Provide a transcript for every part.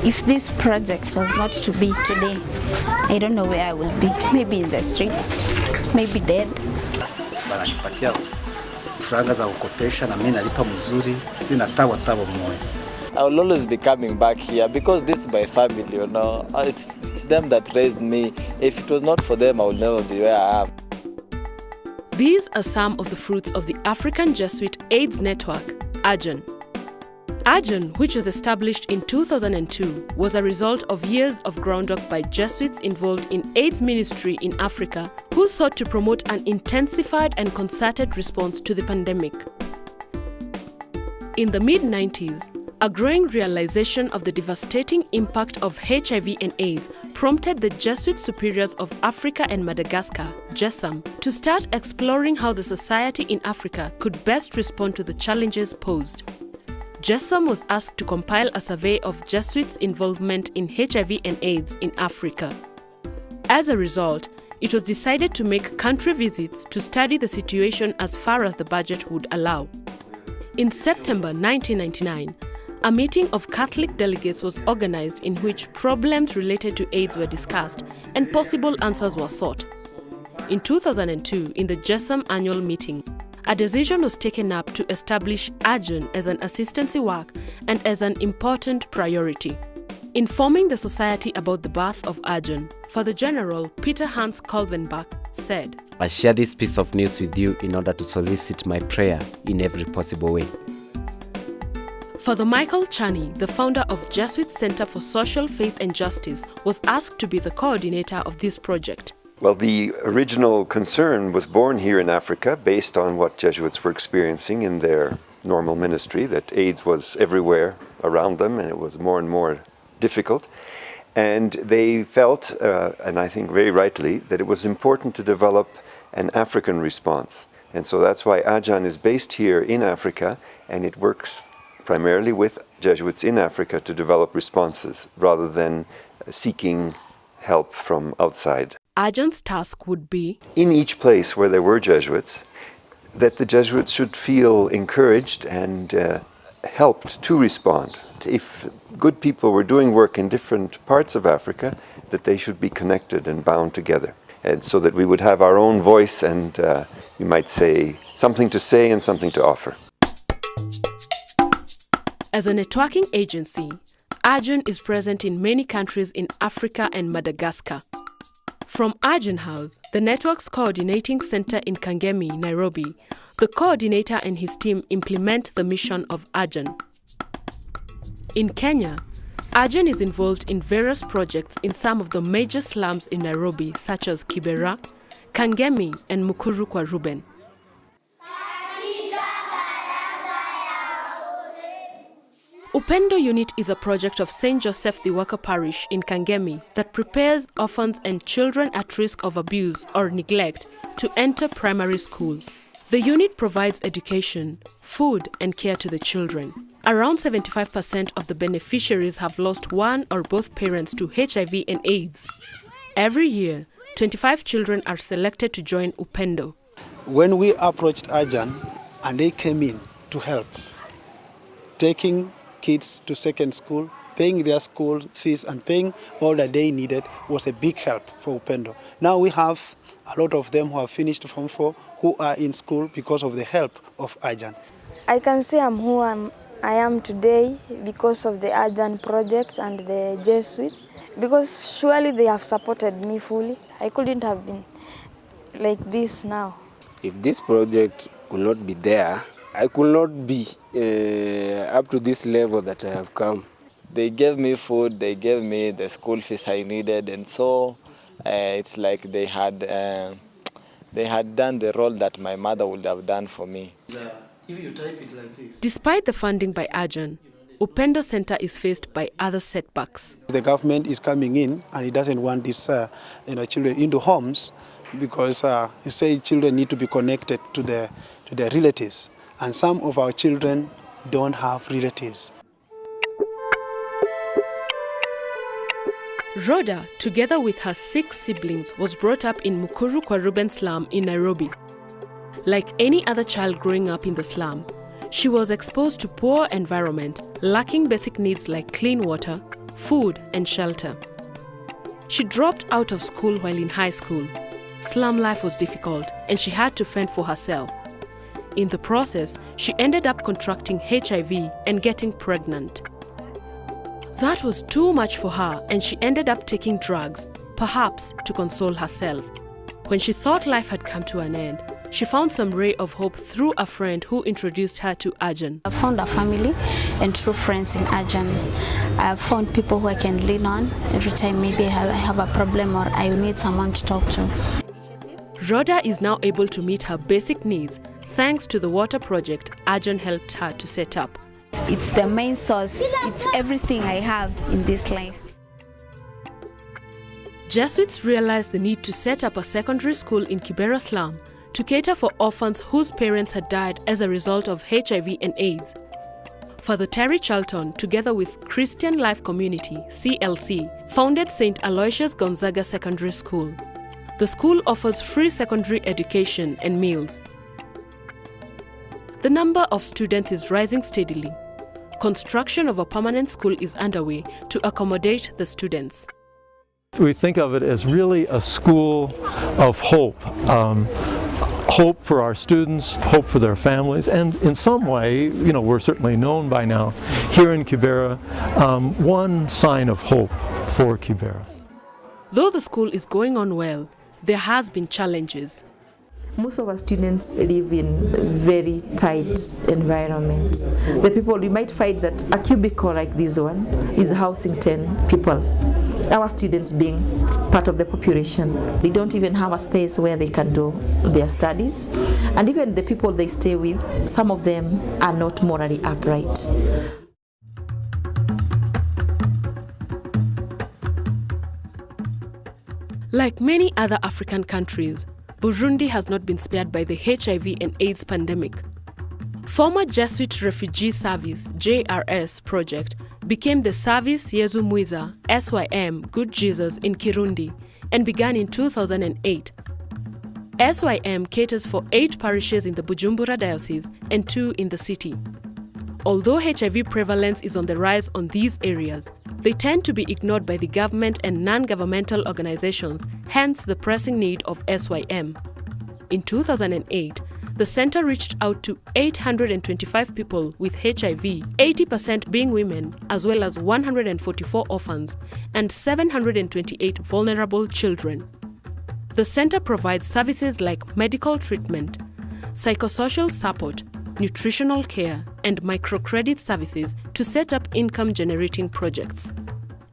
If this project was not to be today, I don't know where I will be. Maybe in the streets, maybe dead. Wananipatia franga za kukopesha na mimi nalipa mzuri, sina tawa moyo. I will always be coming back here because this is my family, you know. It's them that raised me. If it was not for them, I would never be where I am. These are some of the fruits of the African Jesuit AIDS Network, AJAN. AJAN, which was established in 2002, was a result of years of groundwork by Jesuits involved in AIDS ministry in Africa, who sought to promote an intensified and concerted response to the pandemic. In the mid-90s, a growing realization of the devastating impact of HIV and AIDS prompted the Jesuit superiors of Africa and Madagascar, JESAM, to start exploring how the society in Africa could best respond to the challenges posed. JESAM was asked to compile a survey of Jesuits' involvement in HIV and AIDS in Africa. As a result, it was decided to make country visits to study the situation as far as the budget would allow. In September 1999, a meeting of Catholic delegates was organized in which problems related to AIDS were discussed and possible answers were sought. In 2002, in the JESAM annual meeting, a decision was taken up to establish AJAN as an assistancy work and as an important priority. Informing the society about the birth of AJAN, Father General Peter Hans Kolvenbach said, I share this piece of news with you in order to solicit my prayer in every possible way. Father Michael Chani, the founder of Jesuit Center for Social Faith and Justice, was asked to be the coordinator of this project. Well, the original concern was born here in Africa based on what Jesuits were experiencing in their normal ministry, that AIDS was everywhere around them and it was more and more difficult. And they felt, and I think very rightly, that it was important to develop an African response. And so that's why AJAN is based here in Africa, and it works primarily with Jesuits in Africa to develop responses rather than seeking help from outside. AJAN's task would be, in each place where there were Jesuits, that the Jesuits should feel encouraged and helped to respond. If good people were doing work in different parts of Africa, that they should be connected and bound together. And so that we would have our own voice and, you might say, something to say and something to offer. As a networking agency, AJAN is present in many countries in Africa and Madagascar. From AJAN House, the network's coordinating center in Kangemi, Nairobi, the coordinator and his team implement the mission of AJAN. In Kenya, AJAN is involved in various projects in some of the major slums in Nairobi, such as Kibera, Kangemi, and Mukuru kwa Ruben. Upendo Unit is a project of St. Joseph the Worker Parish in Kangemi that prepares orphans and children at risk of abuse or neglect to enter primary school. The unit provides education, food, and care to the children. Around 75% of the beneficiaries have lost one or both parents to HIV and AIDS. Every year, 25 children are selected to join Upendo. When we approached AJAN and they came in to help, taking kids to second school, paying their school fees and paying all that they needed was a big help for Upendo. Now we have a lot of them who have finished Form 4 who are in school because of the help of AJAN. I can say I'm who I am today because of the AJAN project and the Jesuit, because surely they have supported me fully. I couldn't have been like this now. If this project could not be there, I could not be up to this level that I have come. They gave me food, they gave me the school fees I needed, and so it's like they had done the role that my mother would have done for me. Despite the funding by AJAN, Upendo Center is faced by other setbacks. The government is coming in and it doesn't want these children into homes because you say children need to be connected to their relatives. And some of our children don't have relatives. Rhoda, together with her 6 siblings, was brought up in Mukuru kwa Ruben slum in Nairobi. Like any other child growing up in the slum, she was exposed to poor environment, lacking basic needs like clean water, food, and shelter. She dropped out of school while in high school. Slum life was difficult, and she had to fend for herself. In the process, she ended up contracting HIV and getting pregnant. That was too much for her, and she ended up taking drugs, perhaps to console herself. When she thought life had come to an end, she found some ray of hope through a friend who introduced her to AJAN. I found a family and true friends in AJAN. I found people who I can lean on every time maybe I have a problem or I need someone to talk to. Rhoda is now able to meet her basic needs thanks to the water project AJAN helped her to set up. It's the main source. It's everything I have in this life. Jesuits realized the need to set up a secondary school in Kibera slum to cater for orphans whose parents had died as a result of HIV and AIDS. Father Terry Charlton, together with Christian Life Community, CLC, founded St. Aloysius Gonzaga Secondary School. The school offers free secondary education and meals. The number of students is rising steadily. Construction of a permanent school is underway to accommodate the students. We think of it as really a school of hope. Hope for our students, hope for their families, and in some way, we're certainly known by now here in Kibera, one sign of hope for Kibera. Though the school is going on well, there has been challenges. Most of our students live in very tight environment. The people, you might find that a cubicle like this one is housing 10 people. Our students being part of the population, they don't even have a space where they can do their studies. And even the people they stay with, some of them are not morally upright. Like many other African countries, Burundi has not been spared by the HIV and AIDS pandemic. Former Jesuit Refugee Service JRS project became the Service Yesu Mwiza SYM Good Jesus in Kirundi and began in 2008. SYM caters for 8 parishes in the Bujumbura Diocese and 2 in the city. Although HIV prevalence is on the rise on these areas, they tend to be ignored by the government and non-governmental organizations, hence the pressing need of SYM. In 2008, the center reached out to 825 people with HIV, 80% being women, as well as 144 orphans and 728 vulnerable children. The center provides services like medical treatment, psychosocial support, nutritional care, and microcredit services to set up income-generating projects.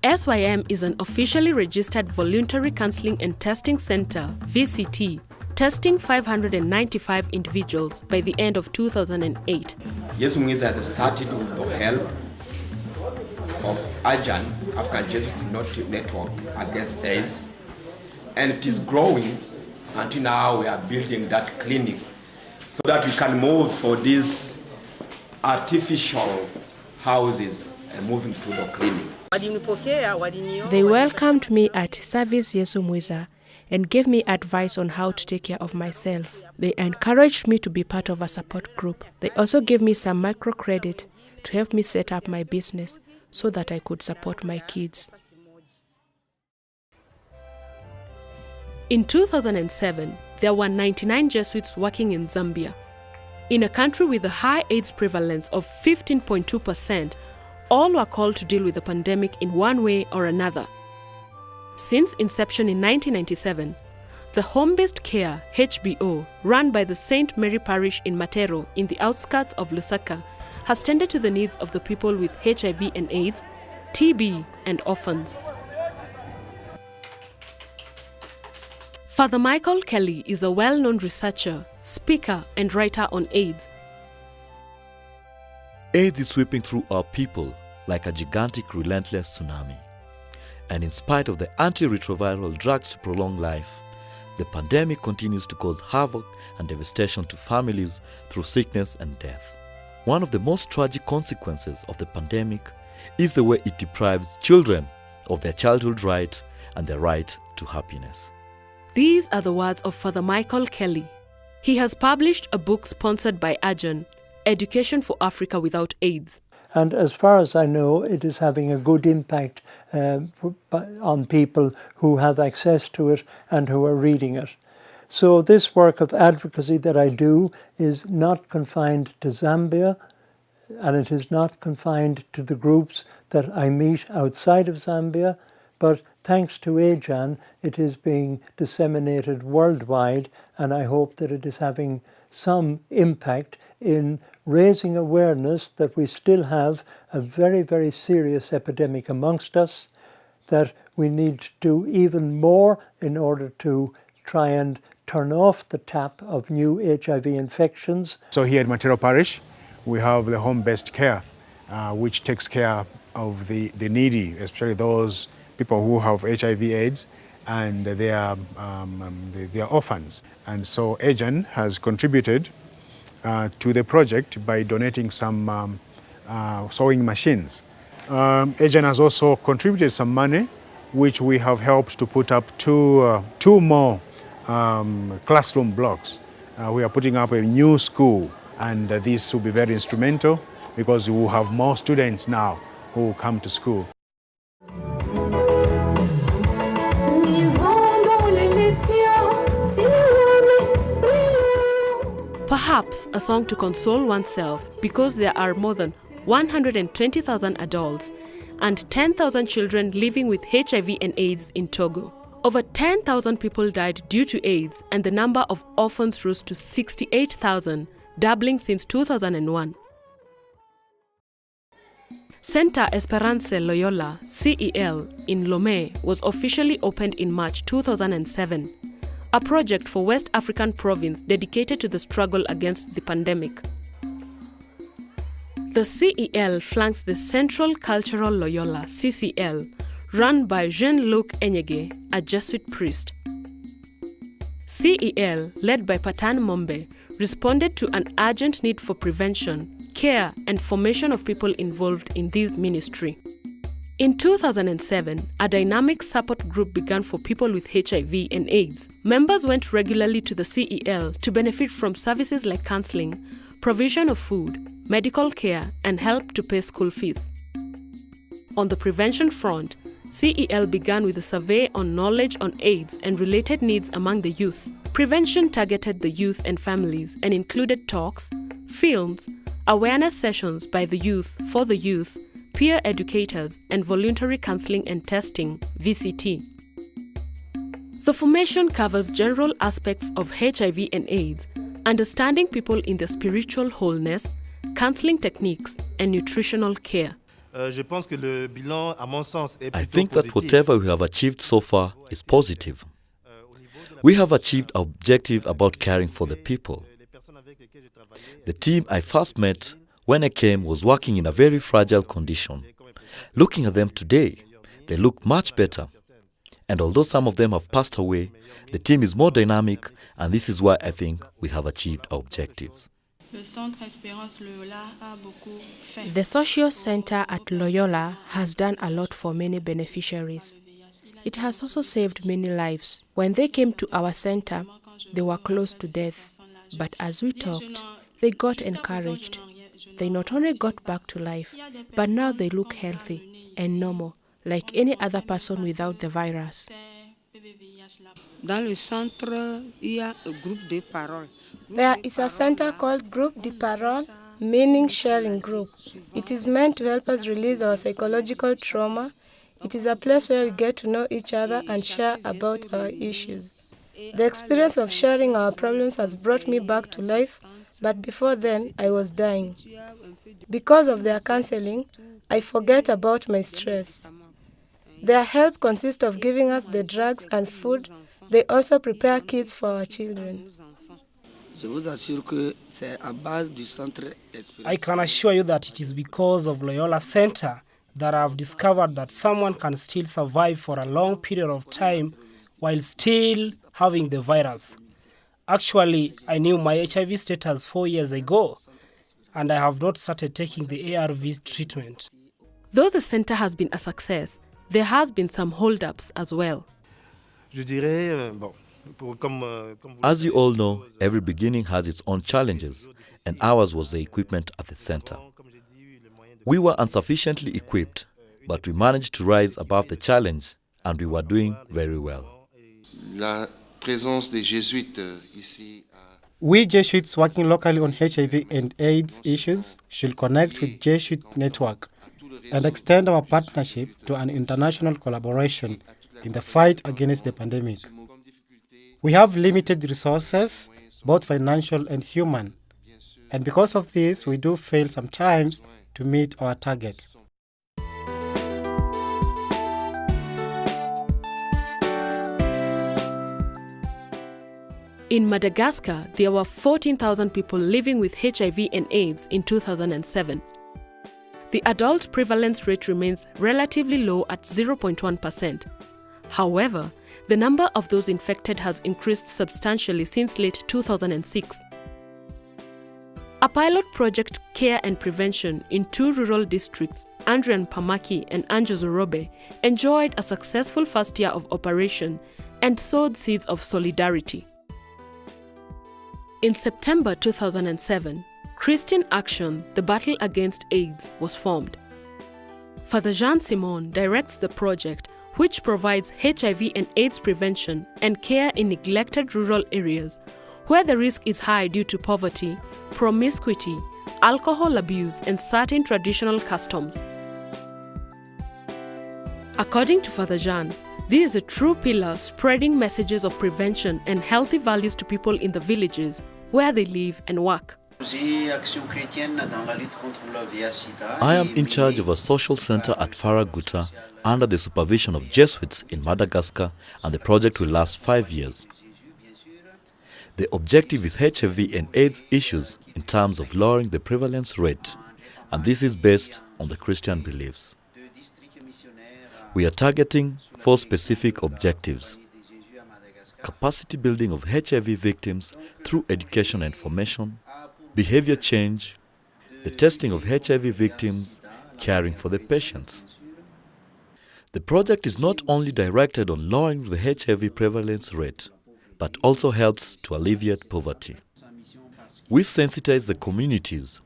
SYM is an officially registered voluntary counseling and testing center, VCT, testing 595 individuals by the end of 2008. Yesu Mwiza has started with the help of AJAN, African Jesuit Network Against AIDS, and it is growing until now we are building that clinic so that we can move for these artificial houses and moving to the clinic. They welcomed me at Service Yesu Mwiza and gave me advice on how to take care of myself. They encouraged me to be part of a support group. They also gave me some microcredit to help me set up my business so that I could support my kids. In 2007, there were 99 Jesuits working in Zambia. In a country with a high AIDS prevalence of 15.2%, all were called to deal with the pandemic in one way or another. Since inception in 1997, the Home-Based Care HBO, run by the St. Mary Parish in Matero in the outskirts of Lusaka, has tended to the needs of the people with HIV and AIDS, TB, and orphans. Father Michael Kelly is a well-known researcher, speaker, and writer on AIDS. AIDS is sweeping through our people like a gigantic, relentless tsunami. And in spite of the antiretroviral drugs to prolong life, the pandemic continues to cause havoc and devastation to families through sickness and death. One of the most tragic consequences of the pandemic is the way it deprives children of their childhood right and their right to happiness. These are the words of Father Michael Kelly. He has published a book sponsored by AJAN, Education for Africa Without AIDS. And as far as I know, it is having a good impact on people who have access to it and who are reading it. So this work of advocacy that I do is not confined to Zambia, and it is not confined to the groups that I meet outside of Zambia, but thanks to AJAN, it is being disseminated worldwide, and I hope that it is having some impact in raising awareness that we still have a very, very serious epidemic amongst us, that we need to do even more in order to try and turn off the tap of new HIV infections. So here at Matero Parish, we have the home-based care, which takes care of the needy, especially those people who have HIV/AIDS, and they are orphans. And so AJAN has contributed to the project by donating some sewing machines. AJAN has also contributed some money, which we have helped to put up two more classroom blocks. We are putting up a new school, and this will be very instrumental because we will have more students now who come to school. Perhaps a song to console oneself, because there are more than 120,000 adults and 10,000 children living with HIV and AIDS in Togo. Over 10,000 people died due to AIDS, and the number of orphans rose to 68,000, doubling since 2001. Centre Esperance Loyola, CEL, in Lomé was officially opened in March 2007, a project for West African province dedicated to the struggle against the pandemic. The CEL flanks the Central Cultural Loyola, CCL, run by Jean-Luc Enyege, a Jesuit priest. CEL, led by Patan Mombe, responded to an urgent need for prevention, care, and formation of people involved in this ministry. In 2007, a dynamic support group began for people with HIV and AIDS. Members went regularly to the CEL to benefit from services like counseling, provision of food, medical care, and help to pay school fees. On the prevention front, CEL began with a survey on knowledge on AIDS and related needs among the youth. Prevention targeted the youth and families and included talks, films, awareness sessions by the youth, for the youth, peer educators, and voluntary counseling and testing, VCT. The formation covers general aspects of HIV and AIDS, understanding people in their spiritual wholeness, counseling techniques, and nutritional care. I think that whatever we have achieved so far is positive. We have achieved our objective about caring for the people. The team I first met when I came was working in a very fragile condition. Looking at them today, they look much better. And although some of them have passed away, the team is more dynamic, and this is why I think we have achieved our objectives. The Social Center at Loyola has done a lot for many beneficiaries. It has also saved many lives. When they came to our center, they were close to death. But as we talked, they got encouraged. They not only got back to life, but now they look healthy and normal, like any other person without the virus. There is a center called Groupe de Parole, meaning sharing group. It is meant to help us release our psychological trauma. It is a place where we get to know each other and share about our issues. The experience of sharing our problems has brought me back to life, but before then, I was dying. Because of their counseling, I forget about my stress. Their help consists of giving us the drugs and food. They also prepare kits for our children. I can assure you that it is because of Loyola Center that I have discovered that someone can still survive for a long period of time while still having the virus. Actually, I knew my HIV status 4 years ago, and I have not started taking the ARV treatment. Though the center has been a success, there has been some hold-ups as well. As you all know, every beginning has its own challenges, and ours was the equipment at the center. We were insufficiently equipped, but we managed to rise above the challenge, and we were doing very well. We Jesuits working locally on HIV and AIDS issues should connect with Jesuit Network and extend our partnership to an international collaboration in the fight against the pandemic. We have limited resources, both financial and human, and because of this, we do fail sometimes to meet our target. In Madagascar, there were 14,000 people living with HIV and AIDS in 2007. The adult prevalence rate remains relatively low at 0.1%. However, the number of those infected has increased substantially since late 2006. A pilot project, Care and Prevention, in 2 rural districts, Andrian Pamaki and Anjozorobe, enjoyed a successful first year of operation and sowed seeds of solidarity. In September 2007, Christian Action, the Battle Against AIDS, was formed. Father Jean Simon directs the project, which provides HIV and AIDS prevention and care in neglected rural areas, where the risk is high due to poverty, promiscuity, alcohol abuse, and certain traditional customs. According to Father Jean, this is a true pillar spreading messages of prevention and healthy values to people in the villages where they live and work. I am in charge of a social center at Faraguta under the supervision of Jesuits in Madagascar, and the project will last 5 years. The objective is HIV and AIDS issues in terms of lowering the prevalence rate, and this is based on the Christian beliefs. We are targeting 4 specific objectives: capacity building of HIV victims through education and formation, behavior change, the testing of HIV victims, caring for the patients. The project is not only directed on lowering the HIV prevalence rate, but also helps to alleviate poverty. We sensitize the communities.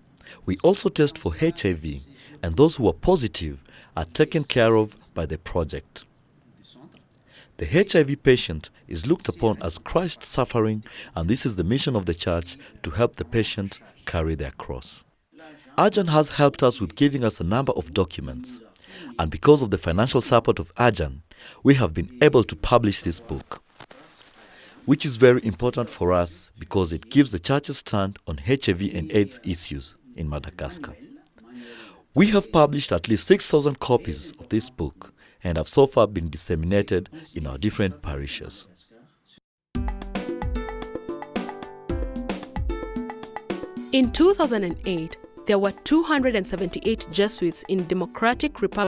We also test for HIV, and those who are positive are taken care of by the project. The HIV patient is looked upon as Christ suffering, and this is the mission of the Church, to help the patient carry their cross. AJAN has helped us with giving us a number of documents, and because of the financial support of AJAN, we have been able to publish this book, which is very important for us because it gives the Church's stand on HIV and AIDS issues in Madagascar. We have published at least 6,000 copies of this book and have so far been disseminated in our different parishes. In 2008, there were 278 Jesuits in Democratic Republic